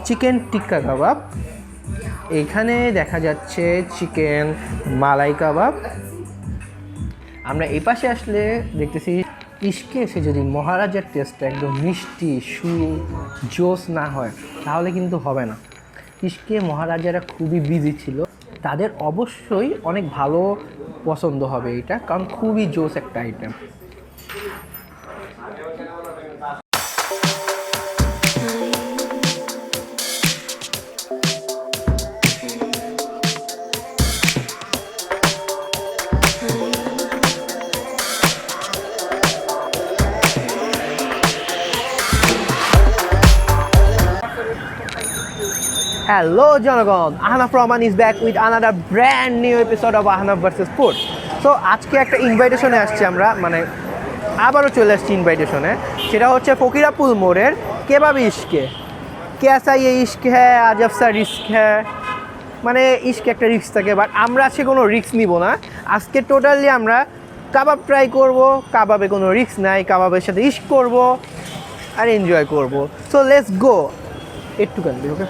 Chicken টিক্কা কাবাব, এখানে দেখা যাচ্ছে চিকেন মালাই কাবাব। আমরা এই পাশে আসলে দেখতেছি ইশকে এসে যদি মহারাজার টেস্টটা একদম মিষ্টি জোস না হয় তাহলে কিন্তু হবে না। ইশকে মহারাজারা খুবই বিজি ছিল, তাদের অবশ্যই অনেক ভালো পছন্দ হবে এটা, কারণ খুবই জোস একটা আইটেম। Hello জনগণ, Ahnaf Rahman is back with another brand new episode of Ahnaf vs Food. So আজকে একটা ইনভাইটেশনে আসছি আমরা, মানে আবারও চলে আসছি ইনভাইটেশনে। সেটা হচ্ছে ফকিরাপুল মোড়ের কেবাব ইশকে। কেসা ইয়ে ইশক হ্যাঁ, আজব সা রিস্ক হ্যাঁ, মানে ইশকে একটা রিস্ক থাকে, বাট আমরা আজকে কোনো রিস্ক নিব না। আজকে টোটালি আমরা কাবাব ট্রাই করব, কাবাবে কোনো রিস্ক নাই, কাবাবের সাথে ইশক করব আর এনজয় করব। So let's go. একটুখানি ওকে।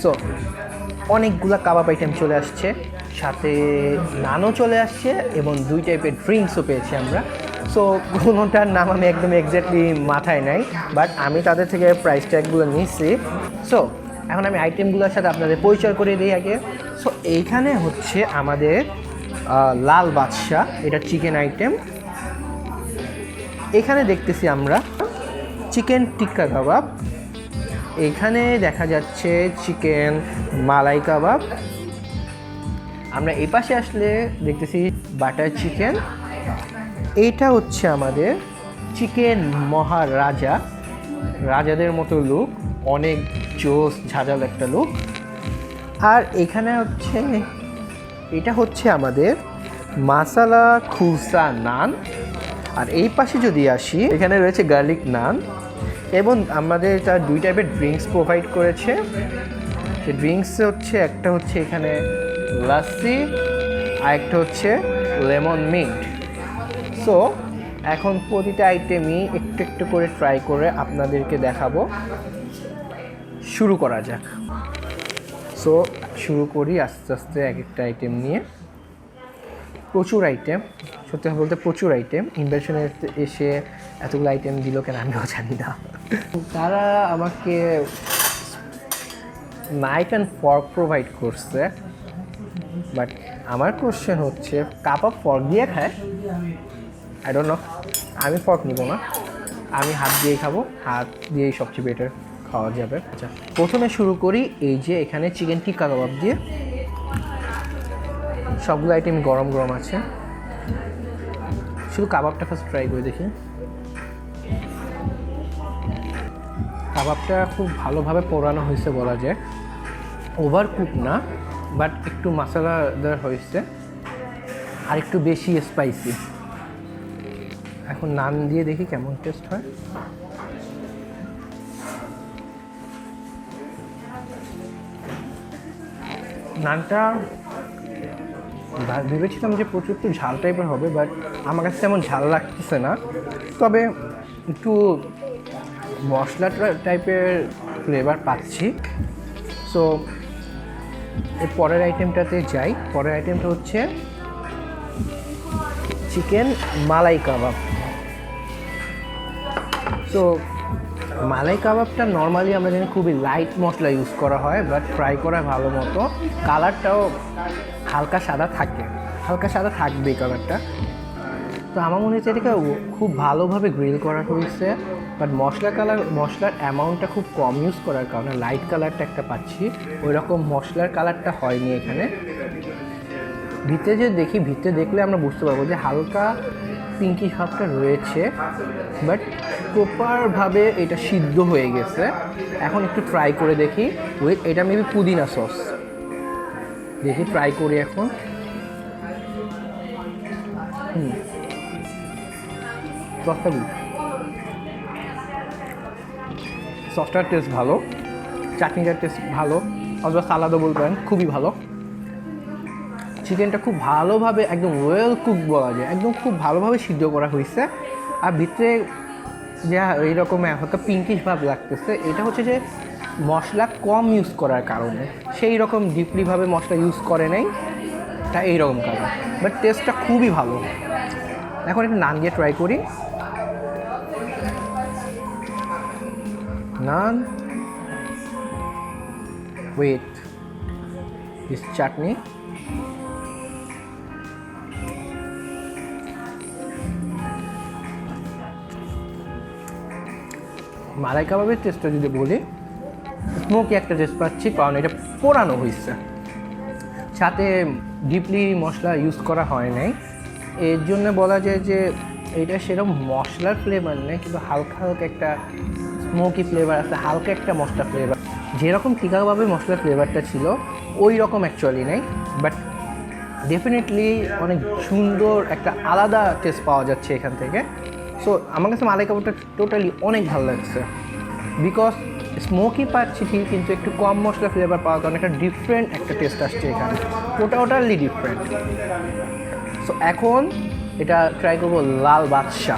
সো অনেকগুলো কাবাব আইটেম চলে আসছে, সাথে নানও চলে আসছে এবং 2 টাইপের ড্রিঙ্কসও পেয়েছি আমরা। সো কোনোটার নাম আমি একদম এক্স্যাক্টলি মাথায় নাই, বাট আমি তাদের থেকে প্রাইস ট্যাগগুলো নিচ্ছি। সো এখন আমি আইটেমগুলোর সাথে আপনাদের পরিচয় করে দিই আগে। সো এইখানে হচ্ছে আমাদের লাল বাদশাহ, এটা চিকেন আইটেম। এখানে দেখতেছি আমরা চিকেন টিক্কা কাবাব, এখানে দেখা যাচ্ছে চিকেন মালাই কাবাব। আমরা এই পাশে আসলে দেখতেছি বাটার চিকেন। এইটা হচ্ছে আমাদের চিকেন মহারাজা, রাজাদের মতো লুক, অনেক জোস ঝাঁঝাল একটা লুক। আর এখানে হচ্ছে এটা হচ্ছে আমাদের মাসালা খুলসা নান। আর এই পাশে যদি আসি, এখানে রয়েছে গার্লিক নান এবং আমাদের তার 2 টাইপের ড্রিঙ্কস প্রোভাইড করেছে। সে ড্রিঙ্কস হচ্ছে একটা হচ্ছে এখানে লাসি আর একটা হচ্ছে লেমন মিন্ট। সো এখন প্রতিটা আইটেমই একটু একটু করে ট্রাই করে আপনাদেরকে দেখাবো। শুরু করা যাক। সো শুরু করি আস্তে আস্তে এক একটা আইটেম নিয়ে। প্রচুর আইটেম, সত্যি বলতে প্রচুর আইটেম। ইনভাইটেশনে এসে এতগুলো আইটেম দিল কেন আমিও জানি না। তারা আমাকে নাইফ অ্যান্ড ফর্ক প্রোভাইড করছে, বাট আমার কোশ্চেন হচ্ছে কাবাব ফর্ক দিয়ে খায়? আই ডোন্ট নো, আমি ফর্ক নিব না, আমি হাত দিয়েই খাবো, হাত দিয়েই সবচেয়ে বেটার খাওয়া যাবে। আচ্ছা, প্রথমে শুরু করি এই যে এখানে চিকেন টিক্কা কাবাব দিয়ে। সবগুলো আইটেম গরম গরম আছে, শুধু কাবাবটা ফার্স্ট ট্রাই করে দেখি। কাবাবটা খুব ভালোভাবে পোড়ানো হয়েছে বলা যায়, ওভার কুক না, বাট একটু মশলাদার হয়েছে আর একটু বেশি স্পাইসি। এখন নান দিয়ে দেখি কেমন টেস্ট হয়। নানটা ভেবেছিলাম যে প্রচুর একটু ঝাল টাইপের হবে, বাট আমার কাছে তেমন ঝাল লাগতেছে না, তবে একটু মশলা টাইপের ফ্লেভার পাচ্ছি। সো এর পরের আইটেমটাতে যাই। পরের আইটেমটা হচ্ছে চিকেন মালাই কাবাব। সো মালাই কাবাবটা নর্মালি আমরা জানি খুবই লাইট মশলা ইউজ করা হয়, বাট ফ্রাই করা ভালো মতো। কালারটাও হালকা সাদা থাকে, হালকা সাদা থাকবে এই কালারটা। তো আমার মনে হচ্ছে এটাকে খুব ভালোভাবে গ্রিল করা হয়েছে, বাট মশলার অ্যামাউন্টটা খুব কম ইউজ করার কারণে লাইট কালারটা একটা পাচ্ছি, ওই রকম মশলার কালারটা হয়নি এখানে। ভিতরে যে দেখি, ভিতরে দেখলে আমরা বুঝতে পারবো যে হালকা পিঙ্কি ভাবটা রয়েছে, বাট প্রপারভাবে এটা সিদ্ধ হয়ে গেছে। এখন একটু ট্রাই করে দেখি উইথ এটা মেবি পুদিনা সস, দেখি ট্রাই করি এখন। সসটা সসটার টেস্ট ভালো, চাটনিটার টেস্ট ভালো, অথবা সালাদও বলবেন, খুবই ভালো। চিকেনটা খুব ভালোভাবে একদম ওয়েল কুক বলা যায়, একদম খুব ভালোভাবে সিদ্ধ করা হয়েছে। আর ভিতরে যে এইরকম হালকা পিঙ্কিশ ভাব লাগতেছে, এটা হচ্ছে যে মশলা কম ইউজ করার কারণে, সেই রকম ডিপলিভাবে মশলা ইউজ করে নাই, তাই এইরকম কারণ। বাট টেস্টটা খুবই ভালো। এখন একটু নান দিয়ে ট্রাই করি। নান উইথ দিস চাটনি। মালাই কাবাবের টেস্টটা যদি বলি, স্মোকি একটা টেস্ট পাচ্ছি, কারণ এটা পোড়ানো হয়েছে, সাথে ডিপলি মশলা ইউজ করা হয় নাই। এর জন্য বলা যায় যে এটা সেরকম মশলার ফ্লেভার নেই, কিন্তু হালকা হালকা একটা স্মোকি ফ্লেভার আছে, হালকা একটা মশলা ফ্লেভার। যেরকম টিকা কাবাবের মশলার ফ্লেভারটা ছিল ওই রকম অ্যাকচুয়ালি নেই, বাট ডেফিনেটলি অনেক সুন্দর একটা আলাদা টেস্ট পাওয়া যাচ্ছে এখান থেকে। সো আমার কাছে মালাই কাবাবটা টোটালি অনেক ভালো লাগছে, বিকজ স্মোকি পাচ্ছি ঠিক, কিন্তু একটু কম মশলা ফ্লেভার পাওয়ার কারণে একটা ডিফারেন্ট একটা টেস্ট আসছে এখানে, টোটালি ডিফারেন্ট। সো এখন এটা ট্রাই করবো লাল বাদশা।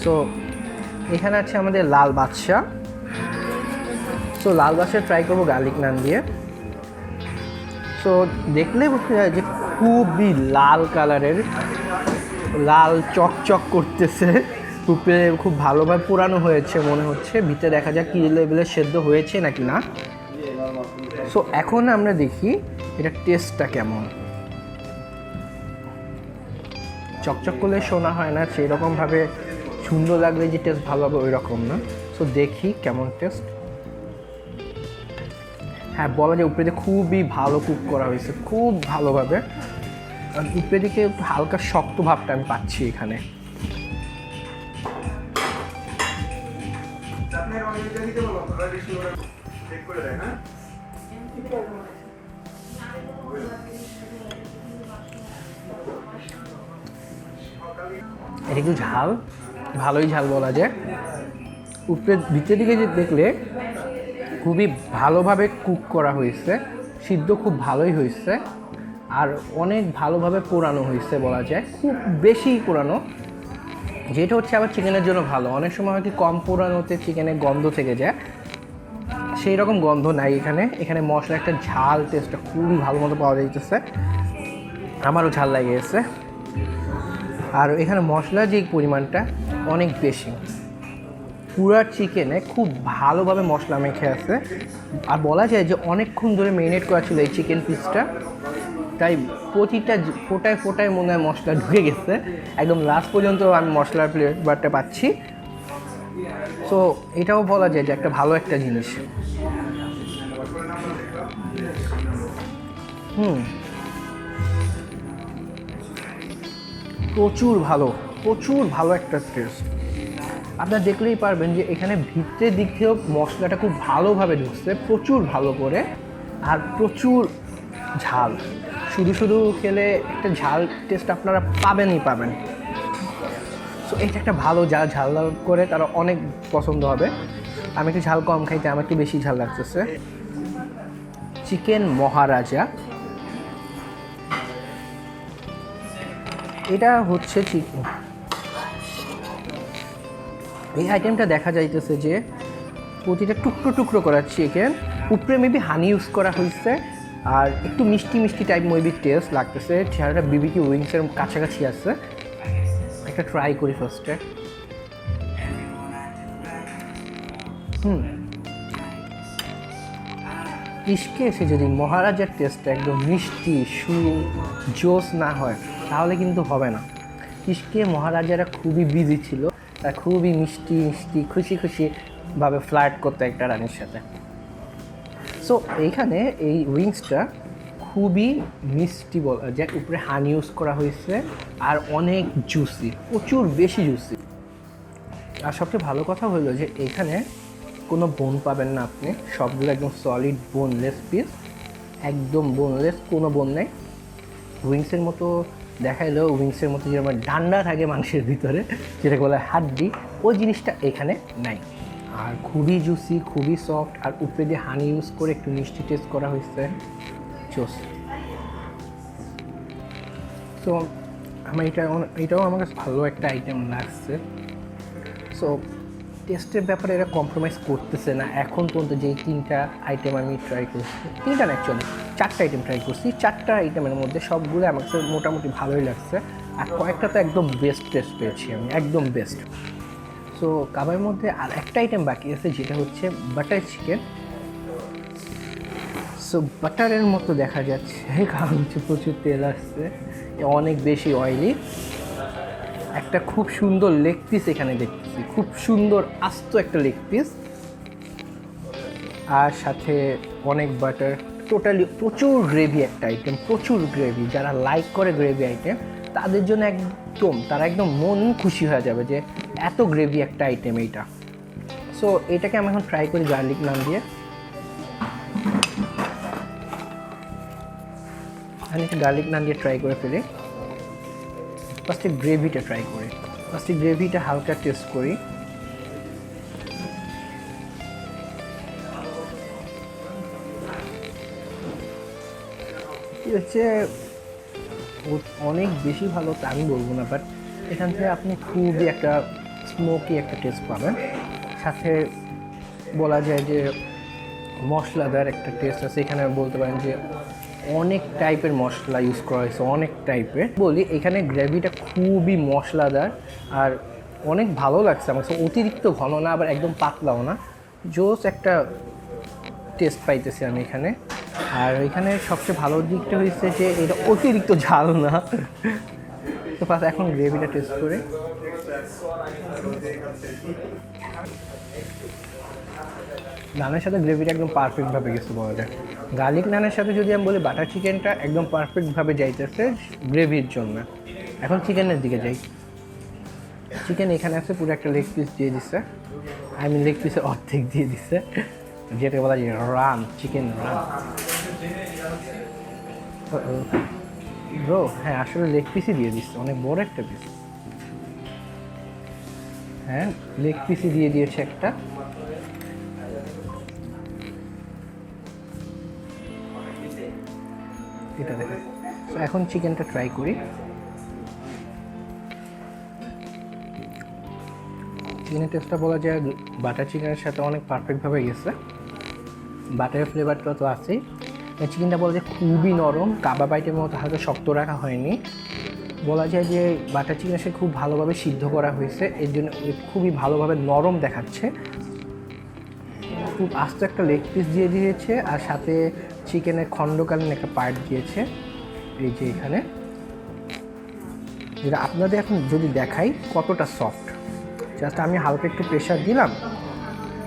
সো এখানে আছে আমাদের লাল বাদশা। সো লাল বাদশা ট্রাই করবো গার্লিক নান দিয়ে। সো দেখলে বোঝা যায় যে খুবই লাল কালারের, লাল চকচক করতেছে, উপরে খুব ভালোভাবে পোড়ানো হয়েছে মনে হচ্ছে, ভিতরে দেখা যাক কী লেভেলের সেদ্ধ হয়েছে নাকি না। সো এখন আমরা দেখি এটা টেস্টটা কেমন। চকচক করলে শোনা হয় না, সেই রকমভাবে সুন্দর লাগলে যে টেস্ট ভালো হবে ওই রকম না। সো দেখি কেমন টেস্ট। হ্যাঁ, বলা যায় উপরে দিয়ে খুবই ভালো কুক করা হয়েছে, খুব ভালোভাবে। আর উপরে দিকে একটু হালকা শক্ত ভাবটা আমি পাচ্ছি এখানে। এটা একটু ঝাল, ভালোই ঝাল বলা যায়। উপরে ভিতরের দিকে যে দেখলে খুবই ভালোভাবে কুক করা হয়েছে, সিদ্ধ খুব ভালোই হয়েছে, আর অনেক ভালোভাবে পোড়ানো হয়েছে বলা যায়, খুব বেশি পোড়ানো, যেটা হচ্ছে আবার চিকেনের জন্য ভালো। অনেক সময় হয় কি কম পোড়ানোতে চিকেনের গন্ধ থেকে যায়, সেই রকম গন্ধ নাই এখানে। এখানে মশলা একটা ঝাল টেস্টটা খুবই ভালো মতো পাওয়া যাইতেছে, আমারও ঝাল লাগে গেছে। আর এখানে মশলার যে পরিমাণটা অনেক বেশি, পুরা চিকেনে খুব ভালোভাবে মশলা মেখে আছে। আর বলা যায় যে অনেকক্ষণ ধরে মেরিনেট করা ছিল এই চিকেন পিসটা, তাই প্রতিটা ফোটায় ফোটায় মনে হয় মশলা ঢুকে গেছে, একদম লাস্ট পর্যন্ত আমি মশলার ফ্লেভারটা পাচ্ছি। সো এটাও বলা যায় যে একটা ভালো একটা জিনিস। প্রচুর ভালো একটা টেস্ট। আপনারা দেখলেই পারবেন যে এখানে ভিতরের দিক থেকেও মশলাটা খুব ভালোভাবে ঢুকছে, প্রচুর ভালো করে, আর প্রচুর ঝাল। শুধু খেলে একটা ঝাল টেস্ট আপনারা পাবেন। সো এটা একটা ভালো ঝাল করে তারা অনেক পছন্দ হবে। আমি একটু ঝাল কম খাইতে আমার একটু বেশি ঝাল লাগতেছে। চিকেন মহারাজা, এটা হচ্ছে চিকেন। এই আইটেমটা দেখা যাইতেছে যে প্রতিটা টুকরো করা চিকেন, উপরে মেবি হানি ইউজ করা হয়েছে, আর একটু মিষ্টি টাইপ মেবি টেস্ট লাগতেছে। চেহারাটা বিবিকি উইংসের কাছাকাছি আছে। একটা ট্রাই করি ফার্স্টে। ইস্কে এসে যদি মহারাজার টেস্টটা একদম মিষ্টি জোস না হয় তাহলে কিন্তু হবে না। ইস্কে মহারাজারা খুবই বিজি ছিল, তার খুবই মিষ্টি খুশিভাবে ফ্লার্ট করতো একটা রানীর সাথে। সো এইখানে এই উইংসটা খুবই মিষ্টি বলা যায়, উপরে হানি ইউজ করা হয়েছে, আর অনেক জুসি, প্রচুর বেশি জুসি। আর সবচেয়ে ভালো কথা হলো যে এখানে কোনো বোন পাবেন না আপনি, সবগুলো একদম সলিড বোনলেস পিস, একদম বোনলেস, কোনো বোন নেই। উইংসের মতো দেখাইলেও উইংসের মতো যেরকম ডান্ডা থাকে মাংসের ভিতরে, যেটাকে বলে হাড্ডি, ওই জিনিসটা এখানে নাই। আর খুবই জুসি, খুবই সফট, আর উপরে দিয়ে হানি ইউজ করে একটু মিষ্টি টেস্ট করা হয়েছে। চোস। সো আমার এটাও আমার কাছে ভালো একটা আইটেম লাগছে। সো টেস্টের ব্যাপারে এরা কম্প্রোমাইজ করতেছে না এখন পর্যন্ত। যেই 3টা আইটেম আমি ট্রাই করছি, 3টা না অ্যাকচুয়ালি 4টা আইটেম ট্রাই করছি, 4টা আইটেমের মধ্যে সবগুলো আমার কাছে মোটামুটি ভালোই লাগছে। আর কয়েকটা তো একদম বেস্ট টেস্ট পেয়েছি আমি, একদম বেস্ট। সো কাবাবের মধ্যে আর একটা আইটেম বাকি আছে, যেটা হচ্ছে বাটার চিকেন। সো বাটারের মতো দেখা যাচ্ছে, কারণ হচ্ছে প্রচুর তেল আসছে, অনেক বেশি অয়েলি। একটা খুব সুন্দর লেগ পিস এখানে দেখতেছি, খুব সুন্দর আস্ত একটা লেগ পিস, আর সাথে অনেক বাটার, টোটালি প্রচুর গ্রেভি একটা আইটেম, প্রচুর গ্রেভি। যারা লাইক করে গ্রেভি আইটেম তাদের জন্য একদম, তারা একদম মন খুশি হয়ে যাবে যে এত গ্রেভি একটা আইটেম এইটা। সো এটাকে আমি এখন ট্রাই করি গার্লিক নান দিয়ে। আমি একটা গার্লিক নান দিয়ে ট্রাই করে ফেলি। ফার্স্টে গ্রেভিটা ট্রাই করি, ফার্স্টে গ্রেভিটা হালকা টেস্ট করি। হচ্ছে অনেক বেশি ভালো তা আমি বলবো না, বাট এখান থেকে আপনি খুবই একটা স্মোকি একটা টেস্ট পাবেন। সাথে বলা যায় যে মশলাদার একটা টেস্ট আছে এখানে। বলতে পারেন যে অনেক টাইপের মশলা ইউজ করা হয়েছে, অনেক টাইপের। বলি এখানে গ্রেভিটা খুবই মশলাদার আর অনেক ভালো লাগছে আমার কাছে। অতিরিক্ত ঘন না, আবার একদম পাতলাও না, জোস একটা টেস্ট পাইতেছি আমি এখানে। আর এখানে সবচেয়ে ভালো দিকটা হয়েছে যে এটা অতিরিক্ত ঝাল না। তো ফার্স্ট এখন গ্রেভিটা টেস্ট করে। নানের সাথে গ্রেভিটা একদম পারফেক্টভাবে গেছে বলা যায়। গার্লিক নানের সাথে যদি আমি বলি, বাটার চিকেনটা একদম পারফেক্টভাবে যাইতেছে গ্রেভির জন্য। এখন চিকেনের দিকে যাই। চিকেন এখানে আছে পুরো একটা লেগ পিস দিয়ে দিচ্ছে, লেগ পিসের অর্ধেক দিয়ে দিচ্ছে, যেটা বলা যায় রান, চিকেন রান। ব্রো হ্যাঁ, আসলে লেগ পিসই দিয়ে দিচ্ছে, অনেক বড় একটা পিস। হ্যাঁ, লেগ পিসই দিয়ে দিয়েছে একটা। এটা দেখেন। তো এখন চিকেনটা ট্রাই করি। চিকেনের টেস্টটা বলা যায় বাটার চিকেনের সাথে অনেক পারফেক্টভাবে গেছে। বাটারের ফ্লেভারটা তো আছেই। চিকেনটা বলা যায় খুবই নরম, কাবাব আইটেমের মতো হালকা শক্ত রাখা হয়নি। বলা যায় যে বাটার চিকেনের সাথে খুব ভালোভাবে সিদ্ধ করা হয়েছে, এর জন্য খুবই ভালোভাবে নরম দেখাচ্ছে। খুব আস্ত একটা লেগ পিস দিয়ে দিয়েছে, আর সাথে চিকেনের খণ্ডকালীন একটা পার্ট দিয়েছে এই যে এখানে, যেটা আপনাদের এখন যদি দেখাই কতটা সফট। জাস্ট আমি হালকা একটু প্রেশার দিলাম,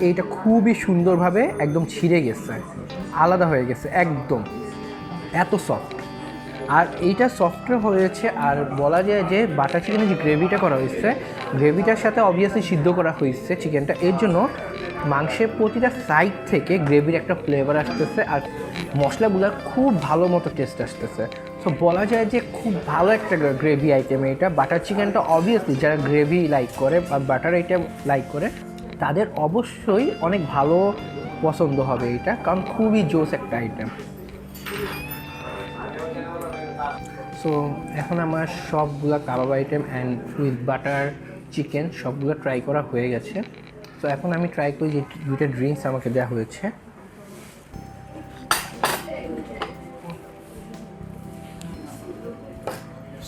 এইটা খুবই সুন্দরভাবে একদম ছিঁড়ে গেছে, আলাদা হয়ে গেছে একদম, এত সফট। আর এইটা সফটওয়্যার হয়েছে। আর বলা যায় যে বাটার চিকেনের যে গ্রেভিটা করা হয়েছে, গ্রেভিটার সাথে অবভিয়াসলি সিদ্ধ করা হয়েছে চিকেনটা, এর জন্য মাংসের প্রতিটা সাইড থেকে গ্রেভির একটা ফ্লেভার আসতেছে, আর মশলাগুলোর খুব ভালো মতো টেস্ট আসতেছে। তো বলা যায় যে খুব ভালো একটা গ্রেভি আইটেম এটা। বাটার চিকেনটা অবভিয়াসলি যারা গ্রেভি লাইক করে বা বাটার আইটেম লাইক করে তাদের অবশ্যই অনেক ভালো পছন্দ হবে এটা, কারণ খুবই জোস একটা আইটেম। সো এখন আমার সবগুলো kebab item and with butter chicken সবগুলো ট্রাই করা হয়ে গেছে। তো এখন আমি ট্রাই করি যে দুইটা ড্রিঙ্কস আমাকে দেওয়া হয়েছে।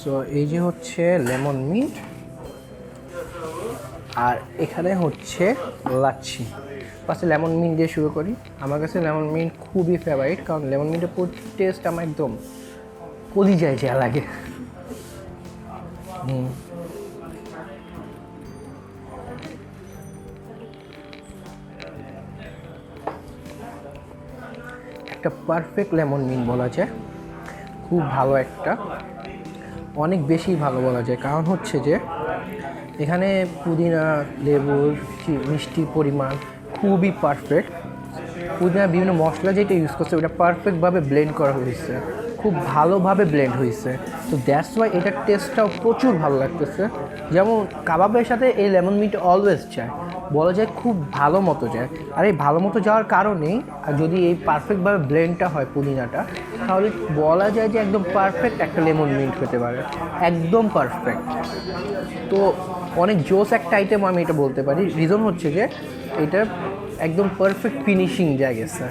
সো এই যে হচ্ছে লেমন মিন্ট, আর এখানে হচ্ছে লাচ্ছি। ফার্স্টে লেমন মিন্ট দিয়ে শুরু করি। আমার কাছে লেমন মিন্ট খুবই ফেভারিট, কারণ লেমন মিন্টের টেস্ট আমার একদম কলিজায় যা লাগে। একটা পারফেক্ট লেমন মিন্ট বলা যায়, খুব ভালো একটা, অনেক বেশি ভালো বলা যায়। কারণ হচ্ছে যে এখানে পুদিনা, লেবুর মিষ্টির পরিমাণ খুবই পারফেক্ট। পুদিনা বিভিন্ন মশলা যেটা ইউজ করছে ওটা পারফেক্টভাবে ব্লেন্ড করা হয়েছে, খুব ভালোভাবে ব্লেন্ড হয়েছে। তো দ্যাটস ওয়াই এটার টেস্টটাও প্রচুর ভালো লাগতেছে। যেমন কাবাবের সাথে এই লেমন মিট অলওয়েজ যায়, বলা যায় খুব ভালো মতো যায়। আর এই ভালো মতো যাওয়ার কারণেই যদি এই পারফেক্টভাবে ব্লেন্ডটা হয় পুদিনাটা, তাহলে বলা যায় যে একদম পারফেক্ট একটা লেমন মিন্ট হতে পারে, একদম পারফেক্ট। তো অনেক জোস একটা আইটেম আমি এটা বলতে পারি। রিজন হচ্ছে যে এটা একদম পারফেক্ট ফিনিশিং যায় গেছে।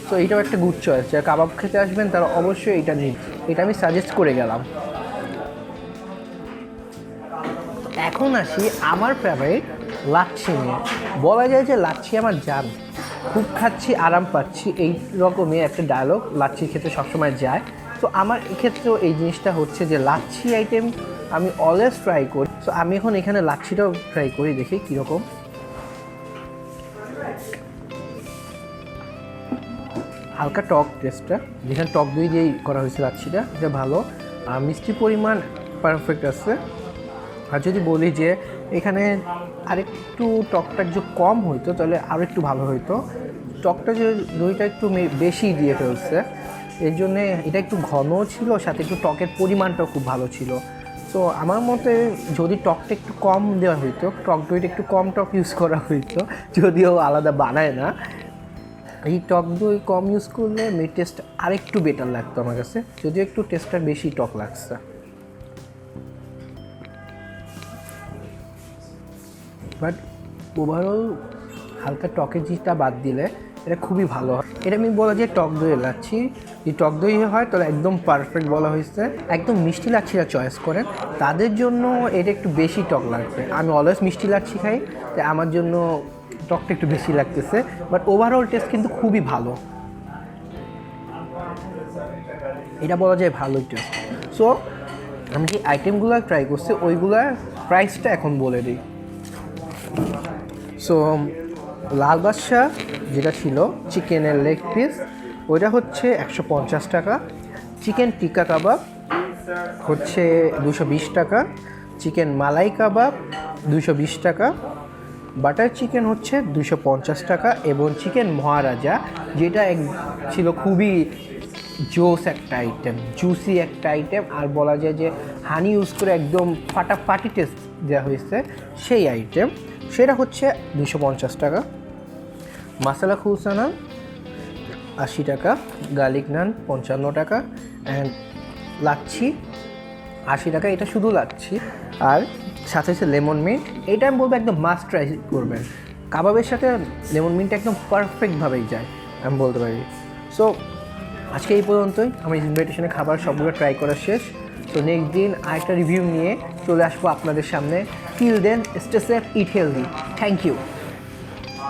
তো এইটাও একটা গুড চয়েস, যারা কাবাব খেতে আসবেন তারা অবশ্যই এটা নিন, এটা আমি সাজেস্ট করে গেলাম। এখন আসি আমার ফেভারিট লাচ্ছি নিয়ে। বলা যায় যে লাচ্ছি আমার জান, খুব খাচ্ছি আরাম পাচ্ছি, এই রকমই একটা ডায়লগ লাচ্ছির ক্ষেত্রে সবসময় যায়। তো আমার এক্ষেত্রেও এই জিনিসটা হচ্ছে যে লাচ্ছি আইটেম আমি অলওয়েজ ট্রাই করি। তো আমি এখন এখানে লাচ্ছিটাও ট্রাই করি, দেখি কীরকম। হালকা টক টেস্টটা, যেখানে টক দই দিয়েই করা হয়েছে লাচ্ছিটা, এটা ভালো। আর মিষ্টির পরিমাণ পারফেক্ট আছে। আর যদি বলি যে এখানে আরেকটু টকটা যদি কম হইতো তাহলে আরও একটু ভালো হইতো। টকটা যে দইটা একটু বেশি দিয়ে ফেলছে, এর জন্যে এটা একটু ঘনও ছিল, সাথে একটু টকের পরিমাণটাও খুব ভালো ছিল। তো আমার মতে যদি টকটা একটু কম দেওয়া হইতো, টক দইটা একটু কম টক ইউজ করা হইতো, যদিও আলাদা বানায় না, এই টক দই কম ইউজ করলে মিট টেস্ট আরেকটু বেটার লাগতো আমার কাছে, যদিও একটু টেস্টটা বেশি টক লাগছে। বাট ওভারঅল হালকা টকের জিনিসটা বাদ দিলে এটা খুবই ভালো হয়। এটা আমি বলা যে টক দইয়ে লাচ্ছি, যদি টক দই হয় তাহলে একদম পারফেক্ট বলা হয়েছে। একদম মিষ্টি লাচ্ছিরা চয়েস করেন তাদের জন্য এটা একটু বেশি টক লাগবে। আমি অলওয়েজ মিষ্টি লাচ্ছি খাই, তাই আমার জন্য টকটা একটু বেশি লাগতেছে। বাট ওভারঅল টেস্ট কিন্তু খুবই ভালো, এটা বলা যায় ভালোই টেস্ট। সো আমি যে আইটেমগুলো ট্রাই করছি ওইগুলার প্রাইসটা এখন বলে দিই। সো লাল বাদশা যেটা ছিল চিকেনের লেগ পিস, ওইটা হচ্ছে 150 টাকা। চিকেন টিক্কা কাবাব হচ্ছে 220 টাকা। চিকেন মালাই কাবাব 220 টাকা। বাটার চিকেন হচ্ছে 250 টাকা। এবং চিকেন মহারাজা যেটা ছিল খুবই জোস একটা আইটেম, জুসি একটা আইটেম, আর বলা যায় যে হানি ইউজ করে একদম ফাটাফাটি টেস্ট দেওয়া হয়েছে সেই আইটেম, সেটা হচ্ছে 250 টাকা। মশলা খুলসা নান 80 টাকা। গার্লিক নান 55 টাকা। অ্যান্ড লাচ্ছি 80 টাকা, এটা শুধু লাচ্ছি। আর সাথে সাথে লেমন মিন্ট, এটা আমি বলবো একদম মাস্ট ট্রাই করবেন। কাবাবের সাথে লেমন মিন্ট একদম পারফেক্টভাবেই যায় আমি বলতে পারি। সো আজকে এই পর্যন্তই, আমার ইনভাইটেশনে খাবার সবগুলো ট্রাই করা শেষ। তো নেক্সট দিন আরেকটা রিভিউ নিয়ে চলে আসবো আপনাদের সামনে। Till then stay safe, eat healthy. Thank you.